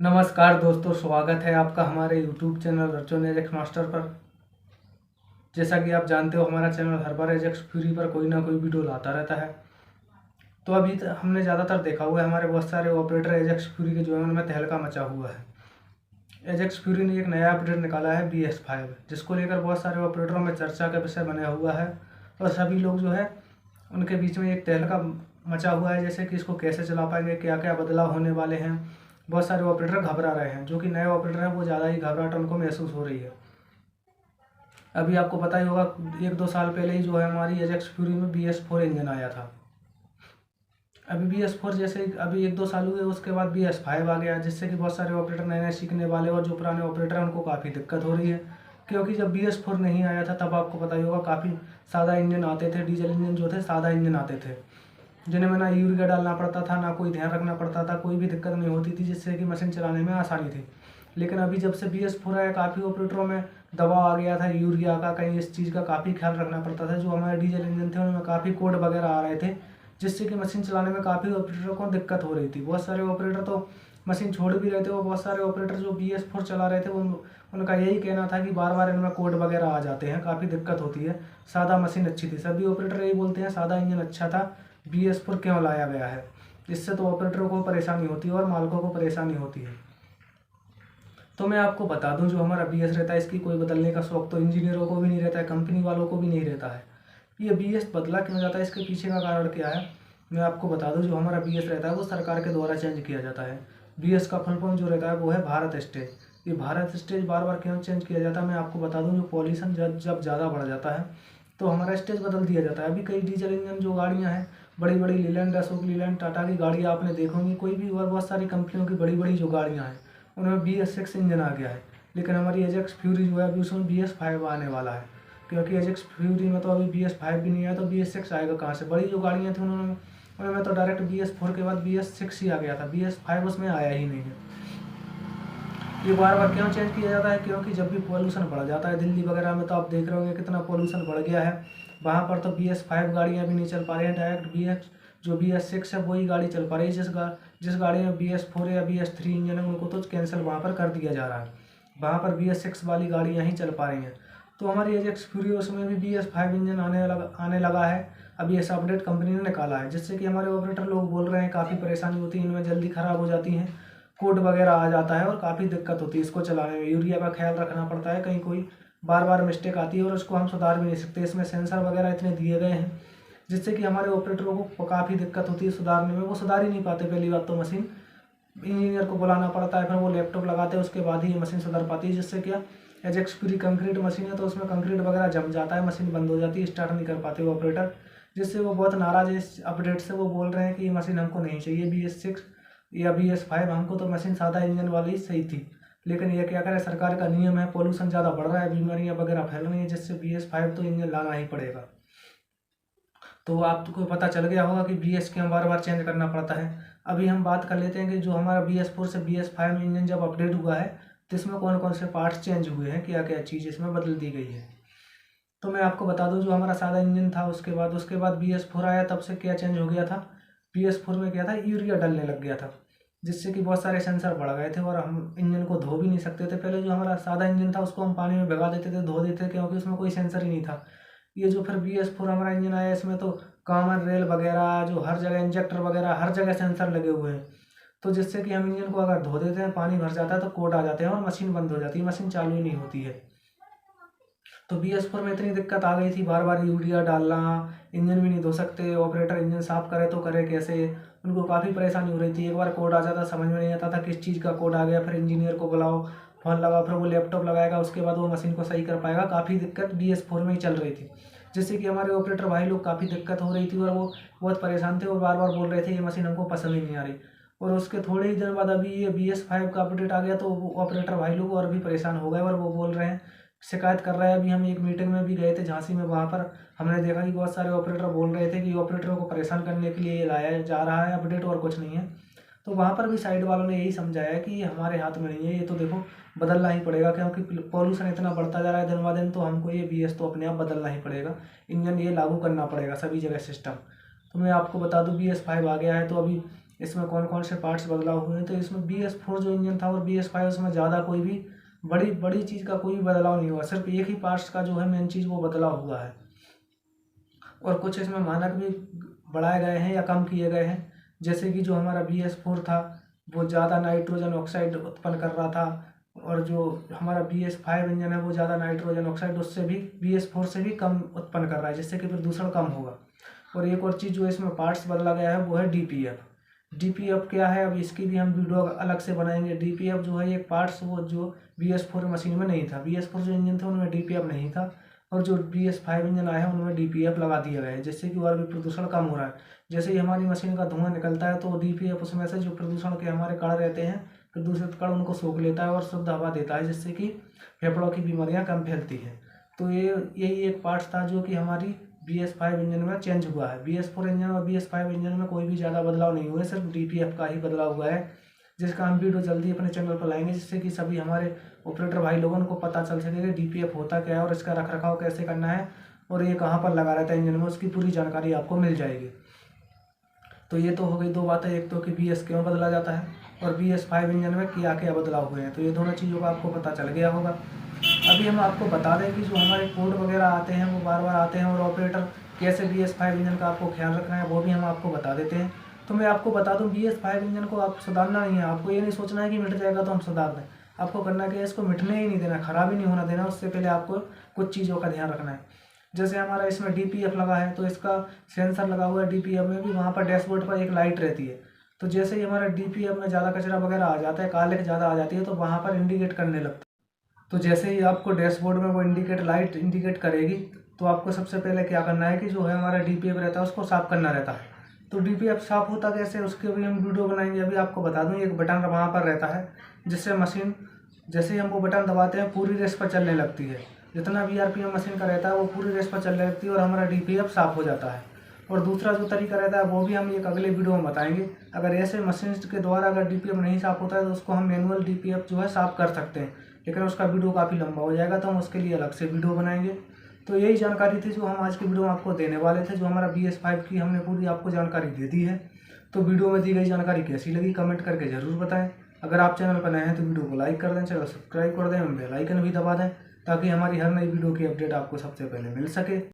नमस्कार दोस्तों, स्वागत है आपका हमारे YouTube चैनल रचोन एजेक्स मास्टर पर। जैसा कि आप जानते हो, हमारा चैनल हर बार एजेक्स फ्यूरी पर कोई ना कोई वीडियो लाता रहता है। तो अभी हमने ज़्यादातर देखा हुआ है हमारे बहुत सारे ऑपरेटर एजेक्स फ्यूरी के जो है उनमें तहलका मचा हुआ है। एजेक्स फ्यूरी ने एक नया अपडेट निकाला है BS5, जिसको लेकर बहुत सारे ऑपरेटरों में चर्चा का विषय बना हुआ है और सभी लोग जो है उनके बीच में एक तहलका मचा हुआ है, जैसे कि इसको कैसे चला पाएंगे, क्या क्या बदलाव होने वाले हैं। बहुत सारे ऑपरेटर घबरा रहे हैं, जो कि नए ऑपरेटर हैं वो ज़्यादा ही घबराहट उनको महसूस हो रही है। अभी आपको पता ही होगा, 1-2 साल पहले ही जो है हमारी एजेक्स फ्यूरी में BS4 इंजन आया था। अभी BS4 जैसे अभी 1-2 साल हुए, उसके बाद BS5 आ गया, जिससे कि बहुत सारे ऑपरेटर नए नए सीखने वाले और जो पुराने ऑपरेटर हैं उनको काफ़ी दिक्कत हो रही है। क्योंकि जब BS4 नहीं आया था तब आपको पता ही होगा काफ़ी सादा इंजन आते थे, डीजल इंजन जो थे सादा इंजन आते थे, जिन्हें में ना यूरिया डालना पड़ता था, ना कोई ध्यान रखना पड़ता था, कोई भी दिक्कत नहीं होती थी, जिससे कि मशीन चलाने में आसानी थी। लेकिन अभी जब से BS4 आया, काफ़ी ऑपरेटरों में दबाव आ गया था यूरिया का, कहीं इस चीज़ का काफ़ी ख्याल रखना पड़ता था। जो हमारे डीजल इंजन थे उनमें काफ़ी कोड वगैरह आ रहे थे, जिससे कि मशीन चलाने में काफ़ी ऑपरेटरों को दिक्कत हो रही थी। बहुत सारे ऑपरेटर तो मशीन छोड़ भी रहे थे, और बहुत सारे ऑपरेटर जो BS4 चला रहे थे उनका यही कहना था कि बार बार इनमें कोड वगैरह आ जाते हैं, काफ़ी दिक्कत होती है, सादा मशीन अच्छी थी। सभी ऑपरेटर यही बोलते हैं सादा इंजन अच्छा था, BS4 क्यों लाया गया है। इससे तो ऑपरेटरों को परेशानी होती है और मालिकों को परेशानी होती है। तो मैं आपको बता दूं, जो हमारा BS रहता है इसकी कोई बदलने का शौक तो इंजीनियरों को भी नहीं रहता है, कंपनी वालों को भी नहीं रहता है। ये BS बदला क्यों जाता है, इसके पीछे का कारण क्या है, मैं आपको बता दूं। जो हमारा BS रहता है वो सरकार के द्वारा चेंज किया जाता है। BS का फुल फॉर्म जो रहता है वो है भारत स्टेज। ये भारत स्टेज बार बार क्यों चेंज किया जाता है, मैं आपको बता दूं। जो पॉल्यूशन जब ज़्यादा बढ़ जाता है तो हमारा स्टेज बदल दिया जाता है। अभी कई डीजल इंजन जो गाड़ियाँ हैं, बड़ी बड़ी लीलैंड, अशोक लीलैंड, टाटा की गाड़ियाँ आपने देखोगी, कोई भी, और बहुत सारी कंपनियों की बड़ी बड़ी जो गाड़ियाँ हैं उनमें BS6 इंजन आ गया है। लेकिन हमारी एजेक्स फ्यूरी जो है अभी उसमें BS5 आने वाला है। क्योंकि एजेक्स फ्यूरी में तो अभी BS5 भी नहीं आया, तो BS6 आएगा कहाँ से। बड़ी जो गाड़ियाँ थी उनमें तो डायरेक्ट BS4 के बाद BS6 ही आ गया था, BS5 उसमें आया ही नहीं है। ये बार बार क्यों चेंज किया जाता है, क्योंकि जब भी पॉल्यूशन बढ़ जाता है, दिल्ली वगैरह में तो आप देख रहे होंगे कितना पॉल्यूशन बढ़ गया है। वहाँ पर तो BS5 गाड़ियाँ भी नहीं चल पा रही हैं, डायरेक्ट जो BS6 है वही गाड़ी चल पा रही है। जिस गाड़ी में BS4 या BS3 इंजन है उनको तो कैंसिल वहाँ पर कर दिया जा रहा है, वहाँ पर BS6 वाली गाड़ियाँ ही चल पा रही हैं। तो हमारी एजेक्स फ्यूरियोस में भी BS5 इंजन आने लगा है। अभी ऐसा अपडेट कंपनी ने निकाला है, जिससे कि हमारे ऑपरेटर लोग बोल रहे हैं काफ़ी परेशानी होती है, इनमें जल्दी ख़राब हो जाती हैं, कोड वगैरह आ जाता है और काफ़ी दिक्कत होती है इसको चलाने में। यूरिया का ख्याल रखना पड़ता है, कहीं कोई बार बार मिस्टेक आती है और उसको हम सुधार भी नहीं सकते। इसमें सेंसर वगैरह इतने दिए गए हैं, जिससे कि हमारे ऑपरेटरों को काफ़ी दिक्कत होती है सुधारने में। वो सुधार ही नहीं पाते। पहली बात तो मशीन इंजीनियर को बुलाना पड़ता है, फिर वो लैपटॉप लगाते हैं, उसके बाद ही ये मशीन सुधर पाती है। जिससे क्या, एजेक्स फ्यूरी कंक्रीट मशीन है तो उसमें कंक्रीट वगैरह जम जाता है, मशीन बंद हो जाती है, स्टार्ट नहीं कर पाते वो ऑपरेटर। जिससे वो बहुत नाराज़ है इस अपडेट से। वो बोल रहे हैं कि ये मशीन हमको नहीं चाहिए BS6 या BS5, हमको तो मशीन सादा इंजन वाली ही सही थी। लेकिन ये क्या करें, सरकार का नियम है, पॉल्यूशन ज़्यादा बढ़ रहा है, बीमारियां वगैरह फैल रही हैं, जिससे BS5 तो इंजन लाना ही पड़ेगा। तो आपको पता चल गया होगा कि BS क्यों बार बार चेंज करना पड़ता है। अभी हम बात कर लेते हैं कि जो हमारा BS4 से BS5 में इंजन जब अपडेट हुआ है तो इसमें कौन कौन से पार्ट्स चेंज हुए हैं, क्या क्या चीज़ इसमें बदल दी गई है। तो मैं आपको बता दूं, जो हमारा सादा इंजन था उसके बाद BS4 आया, तब से क्या चेंज हो गया था। BS4 में क्या था, यूरिया डलने लग गया था, जिससे कि बहुत सारे सेंसर बढ़ गए थे और हम इंजन को धो भी नहीं सकते थे। पहले जो हमारा सादा इंजन था उसको हम पानी में भिगा देते थे, धो देते थे, क्योंकि उसमें कोई सेंसर ही नहीं था। ये जो फिर BS4 हमारा इंजन आया, इसमें तो कॉमन रेल वगैरह, जो हर जगह इंजेक्टर वगैरह हर जगह सेंसर लगे हुए हैं। तो जिससे कि हम इंजन को अगर धो देते हैं, पानी भर जाता है तो कोड आ जाते हैं और मशीन बंद हो जाती है, मशीन चालू ही नहीं होती है। तो BS4 में इतनी दिक्कत आ गई थी, बार बार यूरिया डालना, इंजन भी नहीं धो सकते, ऑपरेटर इंजन साफ करे तो करे कैसे, उनको काफ़ी परेशानी हो रही थी। एक बार कोड आ जाता, समझ में नहीं आता था किस चीज़ का कोड आ गया, फिर इंजीनियर को बुलाओ, फ़ोन लगाओ, फिर वो लैपटॉप लगाएगा, उसके बाद वो मशीन को सही कर पाएगा। काफ़ी दिक्कत BS4 में ही चल रही थी, जिससे कि हमारे ऑपरेटर भाई लोग काफ़ी दिक्कत हो रही थी और वो बहुत परेशान थे और बार बार बोल रहे थे ये मशीन हमको पसंद ही नहीं आ रही। और उसके थोड़े ही दिन बाद अभी ये BS5 का अपडेट आ गया, तो वो ऑपरेटर भाई लोग और भी परेशान हो गए और वो बोल रहे हैं, शिकायत कर रहा है। अभी हम एक मीटिंग में भी गए थे झांसी में, वहाँ पर हमने देखा कि बहुत सारे ऑपरेटर बोल रहे थे कि ऑपरेटरों को परेशान करने के लिए ये लाया जा रहा है अपडेट, और कुछ नहीं है। तो वहाँ पर भी साइड वालों ने यही समझाया कि ये हमारे हाथ में नहीं है, ये तो देखो बदलना ही पड़ेगा, क्योंकि पॉल्यूशन इतना बढ़ता जा रहा है दिन ब दिन, तो हमको ये BS तो अपने आप बदलना ही पड़ेगा, इंजन ये लागू करना पड़ेगा सभी जगह सिस्टम। तो मैं आपको बता दूं, BS5 आ गया है, तो अभी इसमें कौन कौन से पार्ट्स बदलाव हुए हैं। तो इसमें BS4 जो इंजन था और BS5 उसमें ज़्यादा कोई भी बड़ी चीज़ का कोई भी बदलाव नहीं हुआ, सिर्फ एक ही पार्ट्स का जो है मेन चीज़ वो बदलाव हुआ है। और कुछ इसमें मानक भी बढ़ाए गए हैं या कम किए गए हैं, जैसे कि जो हमारा BS4 था वो ज़्यादा नाइट्रोजन ऑक्साइड उत्पन्न कर रहा था, और जो हमारा BS5 इंजन है वो ज़्यादा नाइट्रोजन ऑक्साइड उससे भी BS4 से भी कम उत्पन्न कर रहा है, जिससे कि प्रदूषण कम होगा। और एक और चीज़ जो इसमें पार्ट्स बदला गया है वो है DPF क्या है, अब इसकी भी हम वीडियो अलग से बनाएंगे। DPF जो है एक पार्ट्स वो जो BS4 मशीन में नहीं था, BS4 जो इंजन थे उनमें DPF नहीं था, और जो BS5 इंजन आया है उनमें DPF लगा दिया गया है, जिससे कि और भी प्रदूषण कम हो रहा है। जैसे ही हमारी मशीन का धुआं निकलता है तो DPF उसमें से जो प्रदूषण के हमारे कण रहते हैं, प्रदूषित कण, उनको सोख लेता है और शुद्ध हवा देता है, जिससे कि फेफड़ों की बीमारियां कम फैलती हैं। तो यही एक पार्ट्स था जो कि हमारी BS5 इंजन में चेंज हुआ है। BS4 इंजन और BS5 इंजन में कोई भी ज़्यादा बदलाव नहीं हुआ है, सिर्फ DPF का ही बदलाव हुआ है, जिसका हम वीडियो जल्दी अपने चैनल पर लाएंगे, जिससे कि सभी हमारे ऑपरेटर भाई लोगों को पता चल सके कि DPF होता क्या है और इसका रखरखाव कैसे करना है और ये कहाँ पर लगा रहता है इंजन में, उसकी पूरी जानकारी आपको मिल जाएगी। तो ये तो हो गई दो बातें, एक तो कि BS क्यों बदला जाता है और BS5 इंजन में क्या क्या बदलाव हुए हैं, तो ये दोनों चीज़ों का आपको पता चल गया होगा। अभी हम आपको बता दें कि जो हमारे कोड वगैरह आते हैं वो बार बार आते हैं, और ऑपरेटर कैसे BS5 इंजन का आपको ख्याल रखना है वो भी हम आपको बता देते हैं। तो मैं आपको बता दूं, BS5 इंजन को आप सुधारना नहीं है, आपको ये नहीं सोचना है कि मिट जाएगा तो हम सुधार दें। आपको करना क्या है, इसको मिटने ही नहीं देना, खराब ही नहीं होना देना। उससे पहले आपको कुछ चीज़ों का ध्यान रखना है। जैसे हमारा इसमें DPF लगा है तो इसका सेंसर लगा हुआ है DPF में भी, वहाँ पर डैशबोर्ड पर एक लाइट रहती है। तो जैसे ही हमारा DPF में ज़्यादा कचरा वगैरह आ जाता है, कालिख ज़्यादा आ जाती है, तो वहाँ पर इंडिकेट करने लगता है। तो जैसे ही आपको डैशबोर्ड में वो लाइट इंडिकेट करेगी, तो आपको सबसे पहले क्या करना है कि जो है हमारा DPF रहता है उसको साफ़ करना रहता है। तो DPF साफ़ होता कैसे, उसके भी हम वीडियो बनाएंगे। अभी आपको बता दूं, एक बटन वहाँ पर रहता है जिससे मशीन, जैसे ही हम वो बटन दबाते हैं पूरी रेस पर चलने लगती है, जितना भी RPM मशीन का रहता है वो पूरी रेस पर चलने लगती है और हमारा DPF साफ़ हो जाता है। और दूसरा जो तरीका रहता है वो भी हम एक अगले वीडियो में बताएंगे। अगर ऐसे मशीन के द्वारा अगर DPF नहीं साफ़ होता है तो उसको हम मैनुअल DPF जो है साफ़ कर सकते हैं, लेकिन उसका वीडियो काफ़ी लंबा हो जाएगा, तो हम उसके लिए अलग से वीडियो बनाएंगे। तो यही जानकारी थी जो हम आज की वीडियो में आपको देने वाले थे। जो हमारा BS5 की हमने पूरी आपको जानकारी दे दी है। तो वीडियो में दी गई जानकारी कैसी लगी कमेंट करके ज़रूर बताएं। अगर आप चैनल पर नए हैं तो वीडियो को लाइक कर दें, चैनल सब्सक्राइब कर दें, बेल आइकन भी दबा दें, ताकि हमारी हर नई वीडियो की अपडेट आपको सबसे पहले मिल सके।